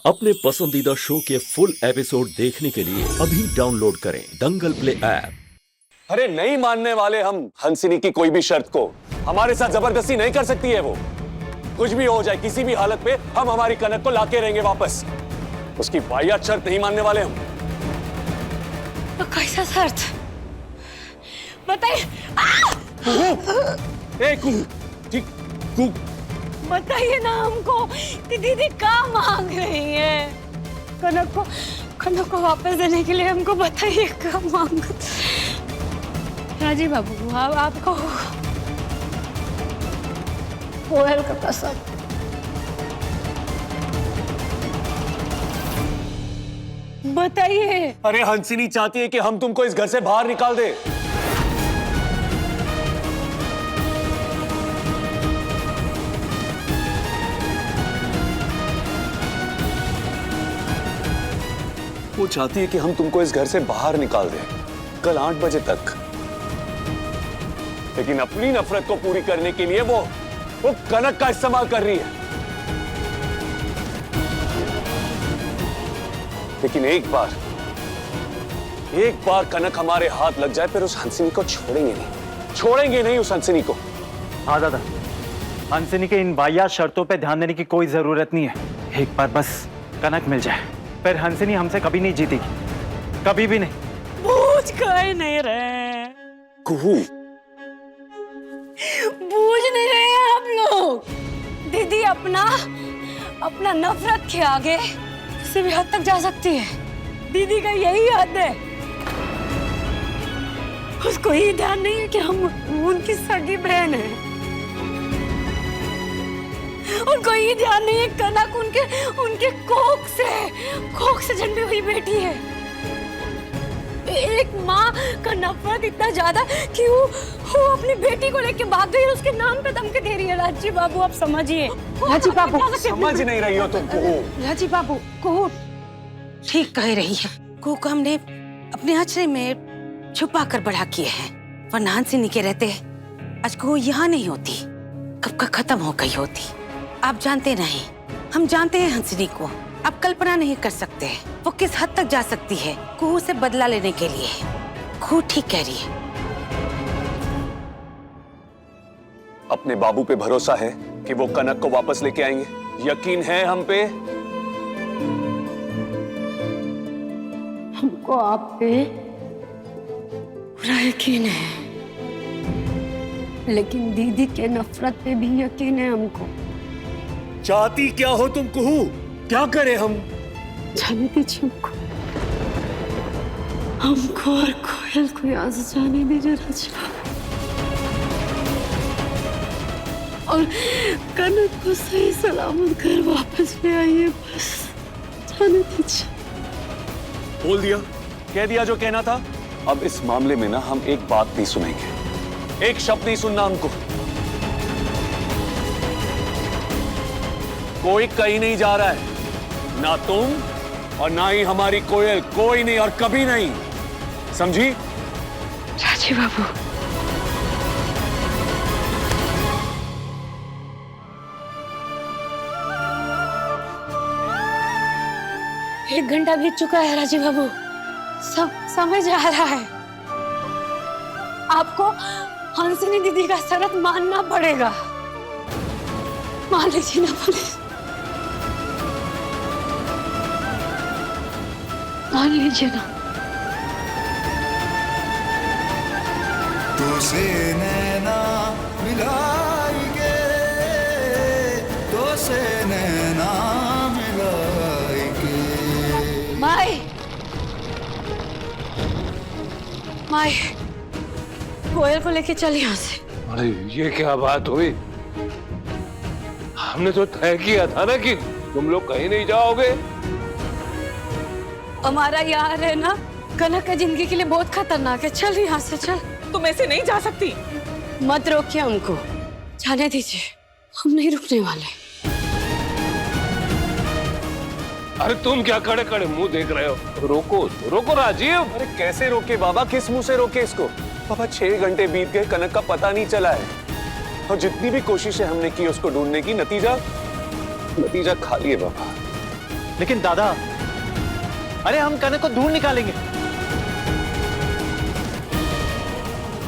अपने पसंदीदा शो के फुल एपिसोड देखने के लिए अभी डाउनलोड करें दंगल प्ले ऐप। अरे नहीं मानने वाले हम हंसिनी की कोई भी शर्त को। हमारे साथ जबरदस्ती नहीं कर सकती है वो। कुछ भी हो जाए, किसी भी हालत पे हम हमारी कनक को लाके रहेंगे वापस। उसकी वाहियात शर्त नहीं मानने वाले हम। तो कैसा शर्त बताइए? बताइए ना हमको कि दीदी क्या मांग रही है। कनक को वापस देने के लिए हमको बताइए क्या मांग। राजीव बाबू आपको कोयल का कसम बताइए। अरे हंसिनी चाहती है कि हम तुमको इस घर से बाहर निकाल दे। वो चाहती है कि हम तुमको इस घर से बाहर निकाल दें कल 8 बजे तक। लेकिन अपनी नफरत को पूरी करने के लिए वो कनक का इस्तेमाल कर रही है। लेकिन एक बार कनक हमारे हाथ लग जाए फिर उस हंसिनी को छोड़ेंगे नहीं उस हंसिनी को। हाँ दादा, हंसिनी के इन वाहियात शर्तों पे ध्यान देने की कोई जरूरत नहीं है। एक बार बस कनक मिल जाए फिर हंसिनी हमसे कभी नहीं जीतेगी, कभी भी नहीं। बूझ गए नहीं रहे, कुहू बूझ नहीं रहे आप लोग। दीदी अपना नफरत के आगे किसी भी हद तक जा सकती है। दीदी का यही हद है। उसको ये ध्यान नहीं है कि हम उनकी सगी बहन है। उनको ये ध्यान नहीं है कनक उनके कोख से जन्मी हुई बेटी है। एक माँ का नफरत इतना ज्यादा कि वो अपनी बेटी को लेके भाग गई और उसके नाम पे धमकी दे रही है। राजीव बाबू आप समझिए। राजीव बाबू समझ नहीं रही हो तुम कुहू। राजीव बाबू कुहू ठीक कह रही है। कुहू को हमने अपने आश्रय में छुपा कर बड़ा किए हैं, वरना हंसिनी के रहते आज कुहू यहाँ नहीं होती, कब का खत्म हो गई होती। आप जानते नहीं, हम जानते हैं हंसिनी को। आप कल्पना नहीं कर सकते वो किस हद तक जा सकती है कुहू से बदला लेने के लिए। कुहू ठीक कह रही है। अपने बाबू पे भरोसा है कि वो कनक को वापस लेके आएंगे? यकीन है हम पे? हमको आप पे पूरा यकीन है, लेकिन दीदी के नफरत पे भी यकीन है हमको। चाहती क्या हो तुम कुहू? क्या करें हम? जाने दीजिए हमको और कोयल को यहाँ से जाने दीजिए राजीव। और कनक को सही सलामत घर वापस ले आइए, बस जाने दीजिए। बोल दिया, कह दिया जो कहना था। अब इस मामले में ना हम एक बात नहीं सुनेंगे, एक शब्द नहीं सुनना हमको। कोई कहीं नहीं जा रहा है, ना तुम और ना ही हमारी कोयल, कोई नहीं और कभी नहीं, समझी? राजीव बाबू एक घंटा बीत चुका है राजीव बाबू, समझ आ रहा है। आपको हंसिनी दीदी का शर्त मानना पड़ेगा। मान लीजिए ना प्लीज, मान लीजिए ना। तुझसे नैना मिलाएंगे, तुझसे नैना मिलाएंगे। माई कोयल को लेके चल यहाँ से। अरे ये क्या बात हुई? हमने तो तय किया था ना कि तुम लोग कहीं नहीं जाओगे। हमारा यहाँ रहना कनक की जिंदगी के लिए बहुत खतरनाक है। चल यहाँ से चल। तुम ऐसे नहीं जा सकती। मत रोकिए हमको, जाने दीजिए, हम नहीं रुकने वाले। अरे तुम क्या खड़े खड़े मुंह देख रहे हो? रोको राजीव। अरे कैसे रोके बाबा, किस मुंह से रोके इसको? बाबा 6 घंटे बीत गए, कनक का पता नहीं चला है। और जितनी भी कोशिशें हमने की उसको ढूंढने की, नतीजा खाली है बाबा। लेकिन दादा, अरे हम कनक को ढूंढ निकालेंगे।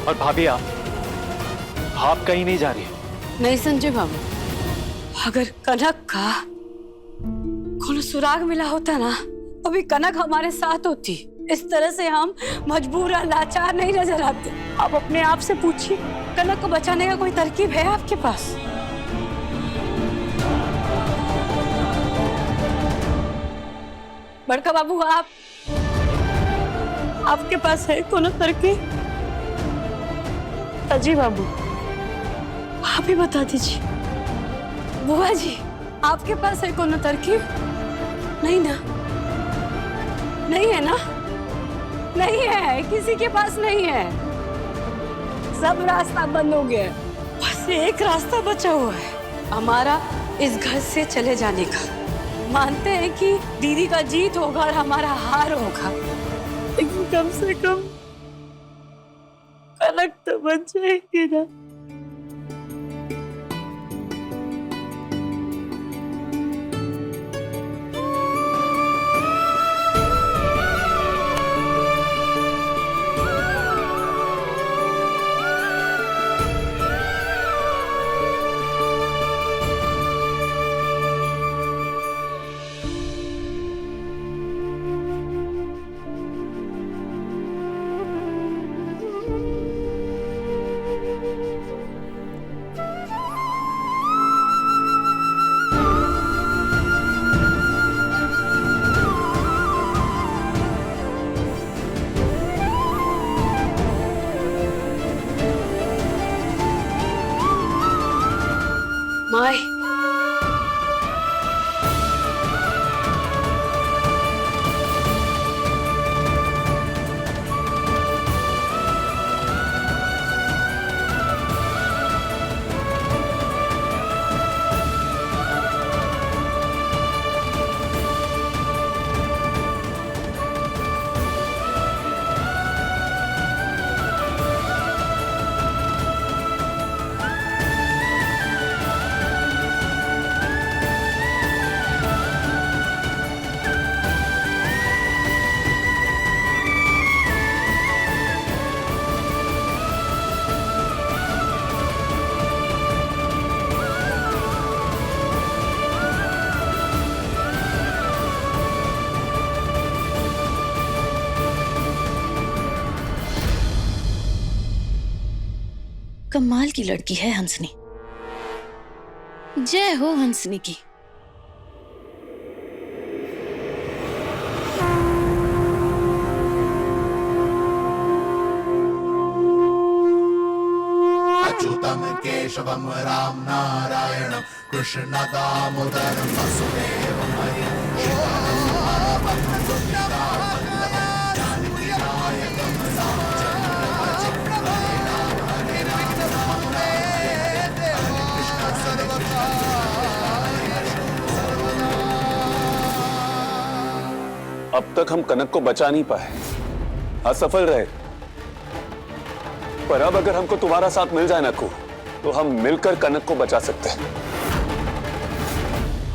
और भाभी, आप कहीं नहीं जा रही है। नहीं संजय बाबू, अगर कनक का कोनो सुराग मिला होता ना, अभी कनक हमारे साथ होती। इस तरह से हम मजबूर और लाचार नहीं नजर आते। आप अपने आप से पूछिए, कनक को बचाने का कोई तरकीब है आपके पास? बड़का बाबू, आपके पास है कोनो तरकीब? अजी बाबू, आप ही बता दीजिए। बुआ जी, आपके पास है कोनो तरकीब? नहीं ना? नहीं है ना? नहीं है, किसी के पास नहीं है। सब रास्ता बंद हो गया है। बस एक रास्ता बचा हुआ है, हमारा इस घर से चले जाने का। मानते हैं कि दीदी का जीत होगा और हमारा हार होगा, लेकिन कम से कम कनक तो बच जाएगी ना। माय, कमाल की लड़की है हंसनी। जय हो हंसनी की। अच्युतम केशवम राम नारायणम कृष्ण दामोदरम वसुदेवम हरिं शिवानंदम सुंदरावल्लभम जानकी नायकम रामचंद्र भजे हरे राम हरे राम हरे कृष्ण सर्वदा अब तक हम कनक को बचा नहीं पाए, असफल रहे। पर अब अगर हमको तुम्हारा साथ मिल जाए नक्कू, तो हम मिलकर कनक को बचा सकते हैं।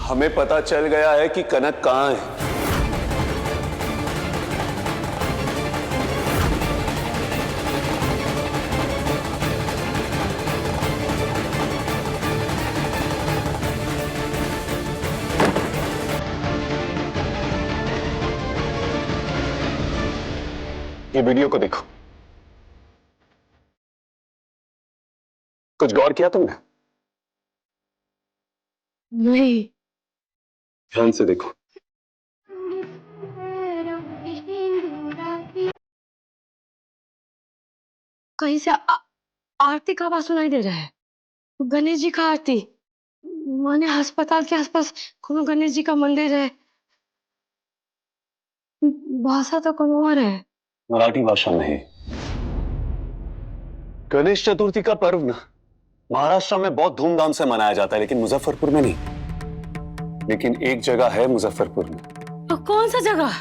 हमें पता चल गया है कि कनक कहां है। ये वीडियो को देखो। कुछ गौर किया तुमने? नहीं। ध्यान से देखो। कहीं से आरती का आवाज सुनाई दे रहा है। गणेश जी का आरती। माने अस्पताल के आसपास कोनो गणेश जी का मंदिर है। भाषा तो कोनो और है। मराठी भाषा में है। गणेश चतुर्थी का पर्व ना महाराष्ट्र में बहुत धूमधाम से मनाया जाता है, लेकिन मुजफ्फरपुर में नहीं। लेकिन एक जगह है मुजफ्फरपुर में। तो कौन सा जगह?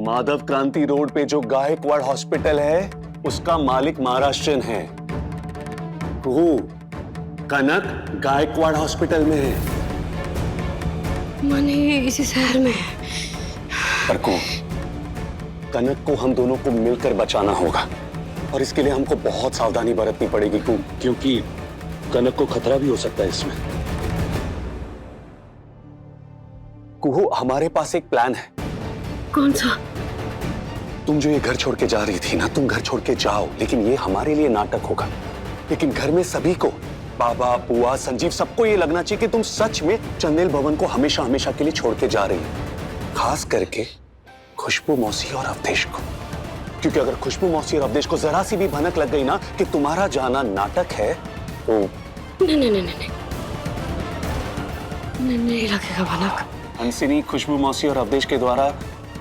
माधव क्रांति रोड पे जो गायकवाड़ हॉस्पिटल है, उसका मालिक महाराष्ट्रियन है। वो कनक गायकवाड़ हॉस्पिटल में है। माने इसी शहर में है। पर कनक को हम दोनों को मिलकर बचाना होगा और इसके लिए हमको बहुत सावधानी बरतनी पड़ेगी क्योंकि कनक को खतरा भी हो सकता है इसमें। कुहू, हमारे पास एक प्लान है। कौन सा? तुम जो ये घर छोड़ के जा रही थी ना, तुम घर छोड़ के जाओ, लेकिन ये हमारे लिए नाटक होगा। लेकिन घर में सभी को, बाबा, बुआ, संजीव, सबको ये लगना चाहिए कि तुम सच में चंदेल भवन को हमेशा हमेशा के लिए छोड़ के जा रही हो। खास करके खुशबू मौसी और अवधेश को, क्योंकि अगर खुशबू मौसी और अवधेश को जरा सी भी भनक लग गई ना कि तुम्हारा जाना नाटक है तो नहीं लगेगा भनक। हंसिनी खुशबू मौसी और अवधेश के द्वारा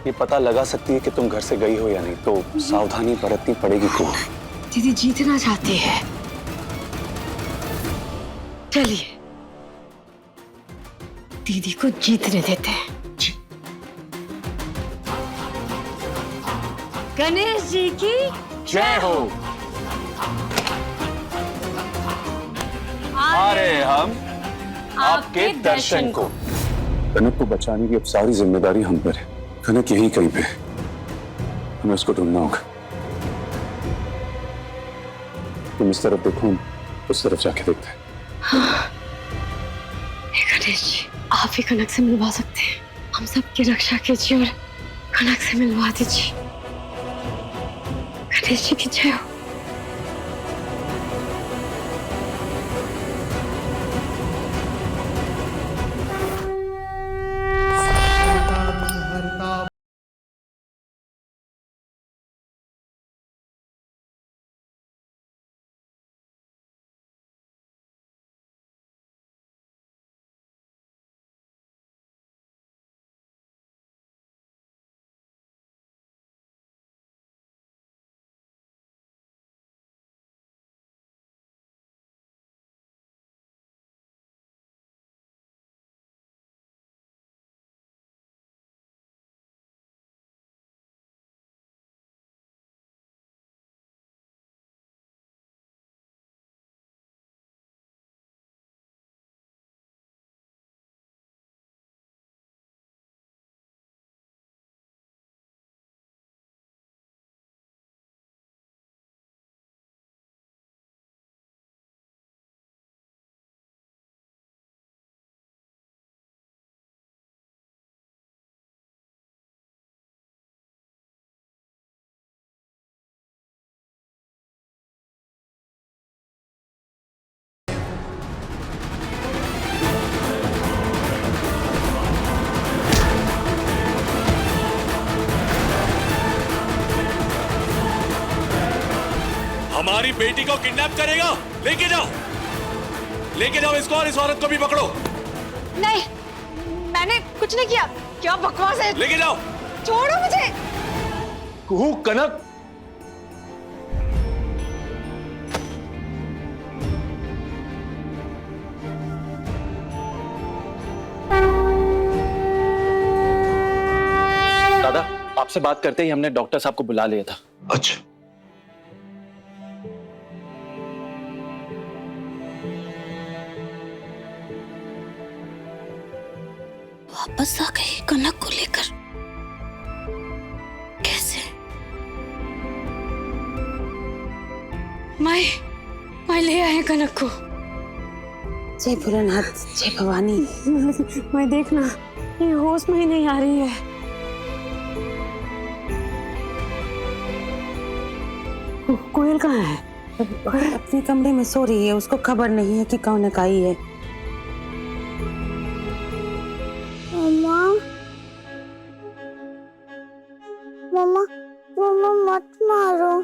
ये पता लगा सकती है कि तुम घर से गई हो या नहीं, तो सावधानी बरतनी पड़ेगी। को दीदी जीतना चाहती है। चलिए दीदी को जीतने देते हैं। गणेश जी की जय हो। आ रहे हम आपके दर्शन को। कनक को बचाने की अब सारी जिम्मेदारी हम पर है। कनक यही कहीं पे, हमें उसको ढूंढना होगा। तुम इस तरफ देखो, हम उस तरफ जाके देखते हैं। हाँ। गणेश जी, आप ही कनक से मिलवा सकते हैं। हम सबकी रक्षा कीजिए और कनक से मिलवा दीजिए। गणेश जी की जय हो। हमारी बेटी को किडनैप करेगा? लेके जाओ, लेके जाओ इसको और इस औरत को भी पकड़ो। नहीं, मैंने कुछ नहीं किया। क्या बकवास है? लेके जाओ। छोड़ो मुझे। कुहू, कनक, दादा, आपसे बात करते ही हमने डॉक्टर साहब को बुला लिया था। अच्छा, वापस आ गई कनक को लेकर? कैसे? मैं ले आए कनक को। जय भोलेनाथ, जय भवानी। मैं देखना, ये होश में ही नहीं आ रही है। कोयल कहाँ है? अपने कमरे में सो रही है, उसको खबर नहीं है कि कौन आई है। मम्मा, मम्मा मत मारो,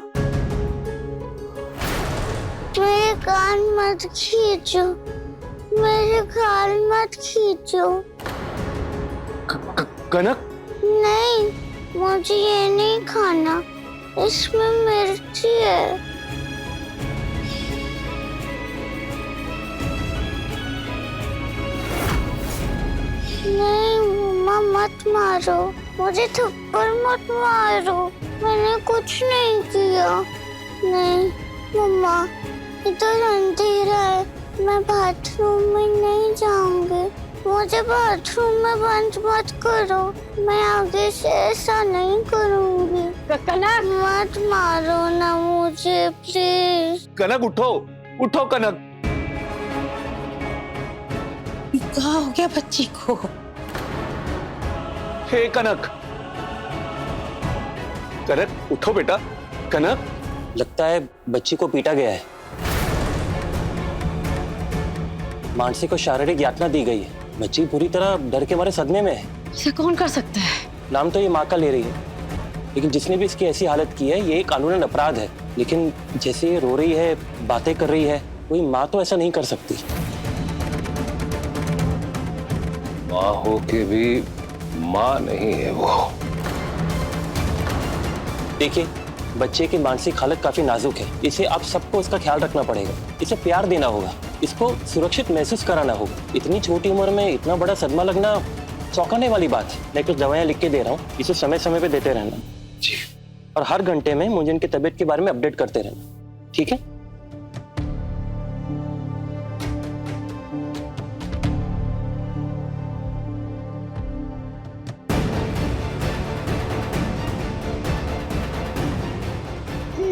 मेरे कान मत खींचो, मेरे खाल मत खींचो। कनक, नहीं, मुझे ये नहीं खाना, इसमें मिर्ची है। नहीं मम्मा मत मारो, मुझे थप्पड़ मत मारो, मैंने कुछ नहीं किया। नहीं मम्मा, इधर अंधेरा है, मैं बाथरूम में नहीं जाऊंगी, मुझे बाथरूम में बंद मत करो। मैं आगे से ऐसा नहीं करूंगी। कनक मत मारो ना मुझे प्लीज। कनक उठो, उठो कनक। क्या हो गया बच्ची को? हे कनक, कनक उठो बेटा। कनक, लगता है बच्ची को पीटा गया है। मानसिक और शारीरिक यातना दी गई है। बच्ची पूरी तरह डर के मारे सदमे में है। इसे कौन कर सकता है? नाम तो ये माँ का ले रही है, लेकिन जिसने भी इसकी ऐसी हालत की है ये कानूनन अपराध है। लेकिन जैसे ये रो रही है, बातें कर रही है, कोई माँ तो ऐसा नहीं कर सकती। माँ हो के भी माँ नहीं है वो। देखिए, बच्चे की मानसिक हालत काफी नाजुक है। इसे आप सबको इसका ख्याल रखना पड़ेगा। इसे प्यार देना होगा, इसको सुरक्षित महसूस कराना होगा। इतनी छोटी उम्र में इतना बड़ा सदमा लगना चौंकाने वाली बात है। मैं कुछ दवाइयाँ लिख के दे रहा हूँ, इसे समय समय पे देते रहना जी। और हर घंटे में मुझे इनकी तबीयत के बारे में अपडेट करते रहना, ठीक है?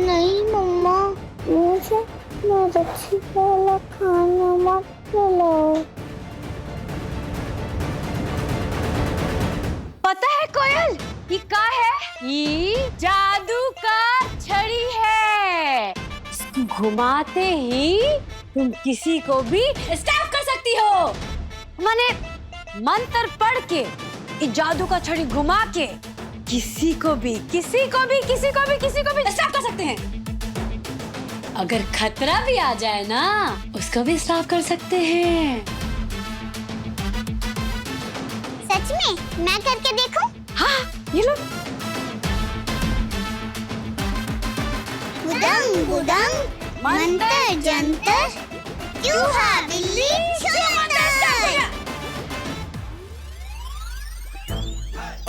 नहीं मम्मा, मुझे मिर्ची वाला खाना मत खिलाओ। पता है कोयल, ये क्या है? ये जादू का छड़ी है। इसको घुमाते ही तुम किसी को भी स्टॉप कर सकती हो। माने मंत्र पढ़ के ये जादू का छड़ी घुमा के किसी को भी स्टॉप कर सकते हैं। अगर खतरा भी आ जाए ना, उसको भी स्टॉप कर सकते हैं। सच में? मैं करके देखूं? हाँ, ये लो। गुदंग गुदंग मंतर जंतर, चूहा बिल्ली छुमंतर।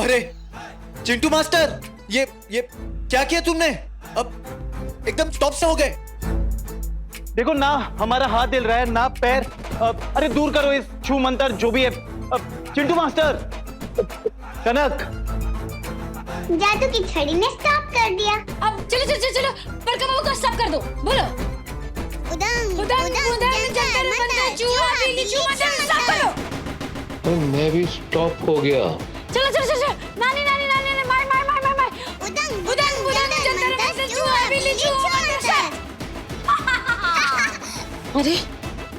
अरे चिंटू मास्टर, ये क्या किया तुमने? अब एकदम स्टॉप से हो गए। देखो ना, हमारा हाथ हिल रहा है ना पैर। अरे दूर करो इस छू मंतर जो भी है। चिंटू मास्टर। कनक, जादू की छड़ी ने स्टॉप कर दिया। अब चलो बड़का बाबू को स्टॉप कर दो। बोलो उदंग उदंग जंतर मंतर चूहा बिल्ली छुमंतर, स्टॉप करो। मैं भी स्टॉप हो गया। चलो नानी मार। उदंग जंतर मंतर चूहा बिल्ली छुमंतर। अरे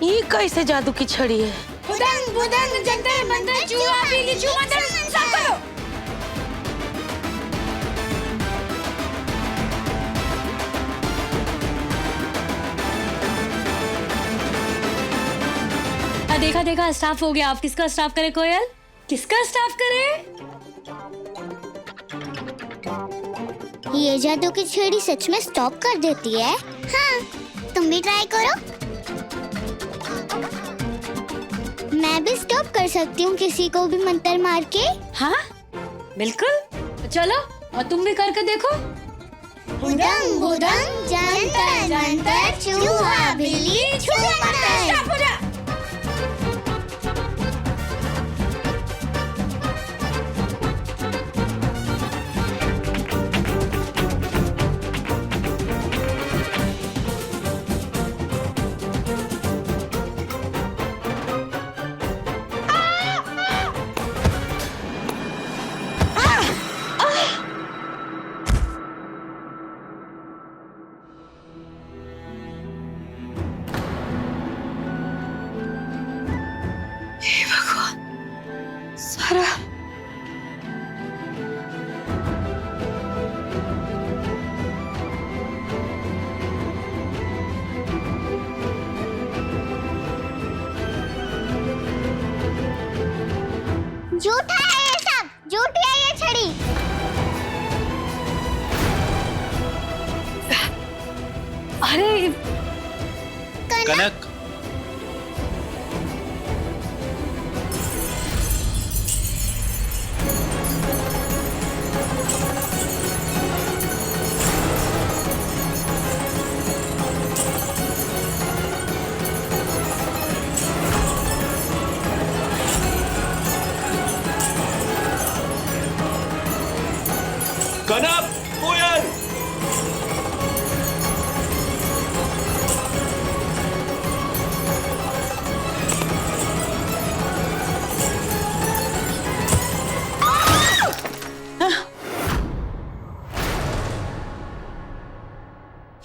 ये कैसे जादू की छड़ी है? उदंग जंतर मंतर चूहा बिल्ली छुमंतर, स्टॉप करो। देखा स्टाफ हो गया। आप किसका स्टाफ करे कोयल? किसका स्टाफ करे? ये जादू की छड़ी सच में स्टॉप कर देती है। हाँ, तुम भी ट्राई करो। मैं भी स्टॉप कर सकती हूँ किसी को भी मंत्र मार के। हाँ बिल्कुल, चलो और तुम भी करके देखो। उदंग उदंग जंतर मंतर चूहा बिल्ली छुमंतर। स्टॉप हो जा। सारा झूठा है ये सब, झूठी है ये छड़ी। अरे कनक, कनक, कोयल।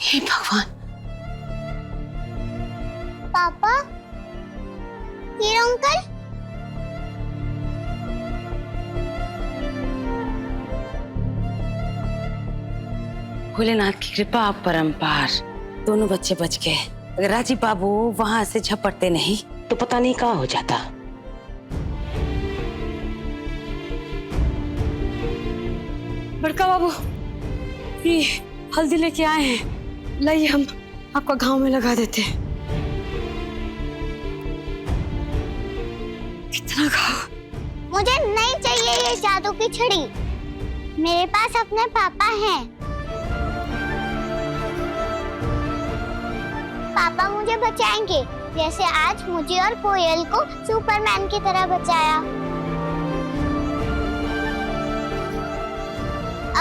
हे भगवान। पापा, हीरो अंकल, भोलेनाथ की कृपा अपरंपार। दोनों बच्चे बच गए। अगर राजीव बाबू वहां से झपटते नहीं तो पता नहीं कहाँ हो जाता। बड़का बाबू, ये हल्दी लेके आए हैं, लाइए हम आपका घाव में लगा देते हैं। कितना घाव। मुझे नहीं चाहिए ये जादू की छड़ी। मेरे पास अपने पापा हैं। पापा मुझे बचाएंगे, जैसे आज मुझे और कोयल को सुपरमैन की तरह बचाया।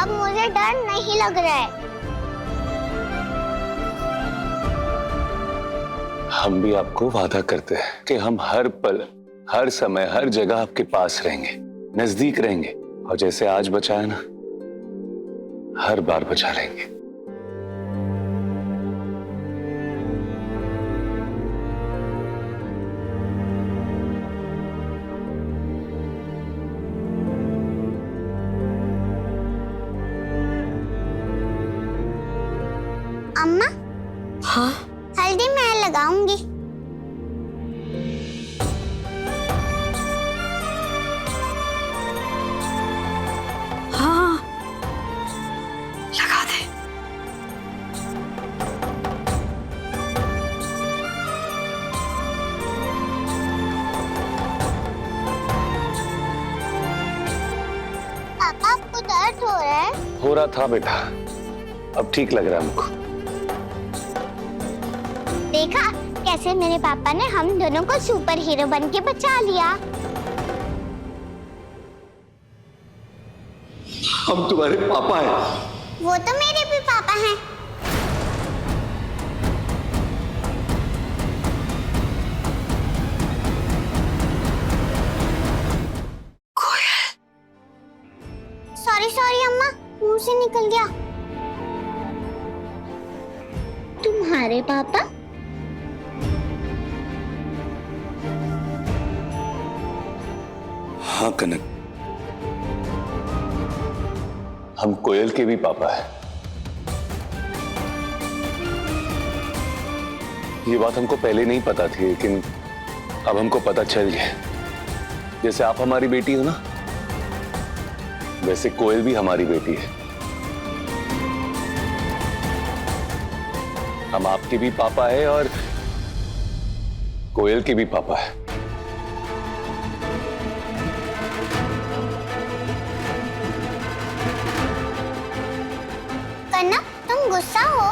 अब मुझे डर नहीं लग रहा है। हम भी आपको वादा करते हैं कि हम हर पल, हर समय, हर जगह आपके पास रहेंगे, नजदीक रहेंगे, और जैसे आज बचाया ना, हर बार बचा लेंगे। अम्मा, हाँ, हल्दी मैं लगाऊंगी। हाँ, लगा दे। पापा, आपको दर्द हो रहा है? हो रहा था बेटा, अब ठीक लग रहा है हमको। देखा कैसे मेरे पापा ने हम दोनों को सुपर हीरो बन के बचा लिया। हम तुम्हारे पापा हैं। वो तो मेरे भी पापा हैं। सॉरी सॉरी अम्मा, मुंह से निकल गया। तुम्हारे पापा? हाँ कनक, हम कोयल के भी पापा हैं। ये बात हमको पहले नहीं पता थी, लेकिन अब हमको पता चल गया। जैसे आप हमारी बेटी हो ना, वैसे कोयल भी हमारी बेटी है। हम आपके भी पापा है और कोयल के भी पापा है। कनक, तुम गुस्सा हो?